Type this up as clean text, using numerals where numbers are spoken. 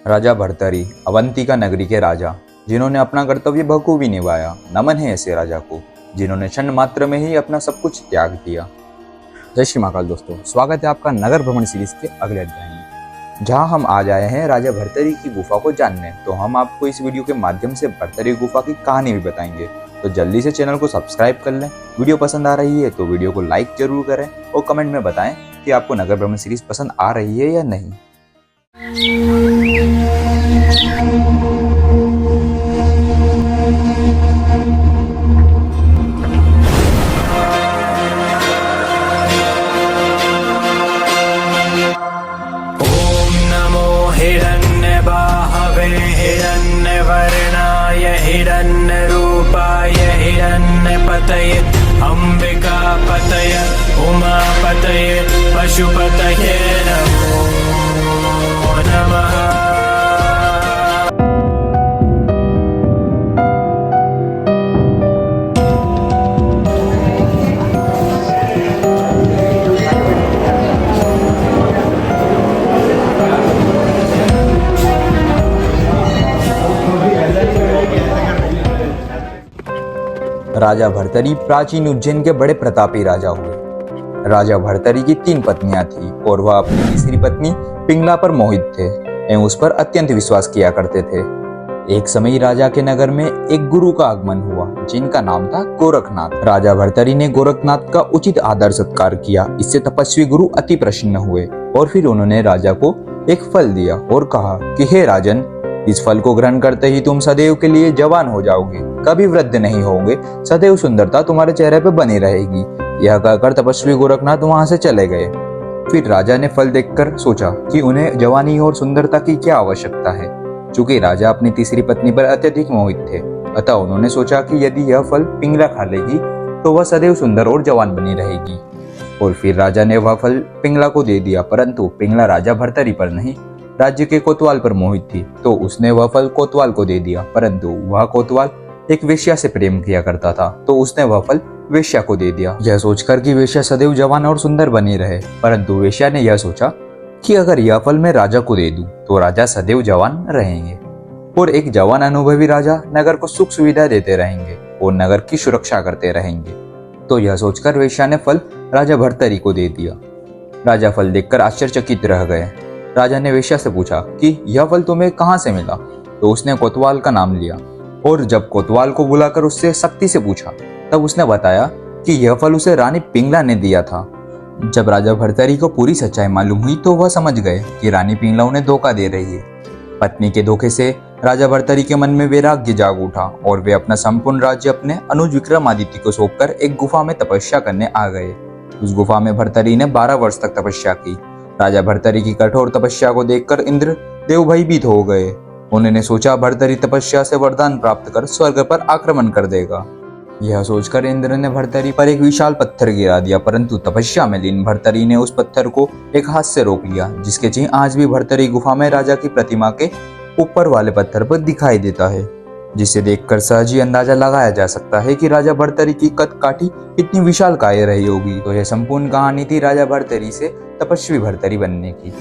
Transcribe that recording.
राजा भर्तरी अवंतिका नगरी के राजा, जिन्होंने अपना कर्तव्य बखूबी निभाया। नमन है ऐसे राजा को जिन्होंने क्षण मात्र में ही अपना सब कुछ त्याग दिया। जय श्री महाकाल दोस्तों, स्वागत है आपका नगर भ्रमण सीरीज के अगले अध्याय में, जहां हम आज आए हैं राजा भर्तरी की गुफा को जानने। तो हम आपको इस वीडियो के माध्यम से भर्तरी गुफा की कहानी भी बताएंगे। तो जल्दी से चैनल को सब्सक्राइब कर लें। वीडियो पसंद आ रही है तो वीडियो को लाइक जरूर करें और कमेंट में बताएं कि आपको नगर भ्रमण सीरीज पसंद आ रही है या नहीं। हिरण्यबाहवे हिरण्यवर्णाय हिरण्यरूपाय हिरण्यपतये अम्बिकापतये उमापतये पशुपतये नमो नमः। राजा भर्तरी प्राचीन उज्जैन के बड़े प्रतापी राजा हुए। राजा भर्तरी की 3 पत्नियां थी और वह अपनी तीसरी पत्नी पिंगला पर मोहित थे एवं उस पर अत्यंत विश्वास किया करते थे। एक समय राजा के नगर में एक गुरु का आगमन हुआ जिनका नाम था गोरखनाथ। राजा भर्तरी ने गोरखनाथ का उचित आदर सत्कार किया। इससे तपस्वी गुरु अति प्रसन्न हुए और फिर उन्होंने राजा को एक फल दिया और कहा कि हे राजन, इस फल को ग्रहण करते ही तुम सदैव के लिए जवान हो जाओगे, कभी वृद्ध नहीं होगे, सदैव सुंदरता तुम्हारे चेहरे पर बनी रहेगी। यह कहकर तपस्वी गोरखनाथ वहां से चले गए। फिर राजा ने फल देखकर सोचा कि उन्हें जवानी और सुंदरता की क्या आवश्यकता है। चूंकि राजा अपनी तीसरी पत्नी पर अत्यधिक मोहित थे, अतः उन्होंने सोचा कि यदि यह फल पिंगला खा लेगी तो वह सदैव सुंदर और जवान बनी रहेगी। और फिर राजा ने वह फल पिंगला को दे दिया, परंतु पिंगला राजा भर्तरी पर नहीं, राज्य के कोतवाल पर मोहित थी, तो उसने वह फल कोतवाल को दे दिया, परंतु वह कोतवाल एक वेश्या से प्रेम किया करता था, तो उसने वह फल वेश्या को दे दिया। यह सोचकर कि वेश्या सदैव जवान और सुंदर बनी रहे, परंतु वेश्या ने यह सोचा कि अगर यह फल मैं राजा को दे दूं तो राजा सदैव जवान रहेंगे और एक जवान अनुभवी राजा नगर को सुख सुविधा देते रहेंगे और नगर की सुरक्षा करते रहेंगे। तो यह सोचकर वेश्या ने फल राजा भर्तरी को दे दिया। राजा फल देखकर आश्चर्यचकित रह गए। राजा ने वेश्या से पूछा कि यह फल तुम्हें कहां से मिला, तो उसने कोतवाल का नाम लिया और जब कोतवाल को बुलाकर उससे सख्ती से पूछा तब उसने बताया कि यह फल उसे रानी पिंगला ने दिया था। जब राजा भर्तरी को पूरी सच्चाई मालूम हुई तो वह समझ गए कि रानी पिंगला उन्हें धोखा दे रही है। पत्नी के धोखे से राजा भर्तरी के मन में वैराग्य जाग उठा और वे अपना संपूर्ण राज्य अपने अनुज विक्रमादित्य को सौंपकर एक गुफा में तपस्या करने आ गए। उस गुफा में भर्तरी ने 12 वर्ष तक तपस्या की। राजा भर्तरी की कठोर तपस्या को देखकर इंद्र देव भयभीत हो गए। उन्होंने सोचा भर्तरी तपस्या से वरदान प्राप्त कर स्वर्ग पर आक्रमण कर देगा। यह सोचकर इंद्र ने भर्तरी पर एक विशाल पत्थर गिरा दिया, परंतु तपस्या में लीन भर्तरी ने उस पत्थर को एक हाथ से रोक लिया, जिसके चिन्ह आज भी भर्तरी गुफा में राजा की प्रतिमा के ऊपर वाले पत्थर पर दिखाई देता है, जिसे देखकर सहज ही अंदाजा लगाया जा सकता है कि राजा भर्तरी की कद काठी कितनी विशाल काय रही होगी। तो यह संपूर्ण कहानी थी राजा भर्तरी से तपस्वी भर्तरी बनने की।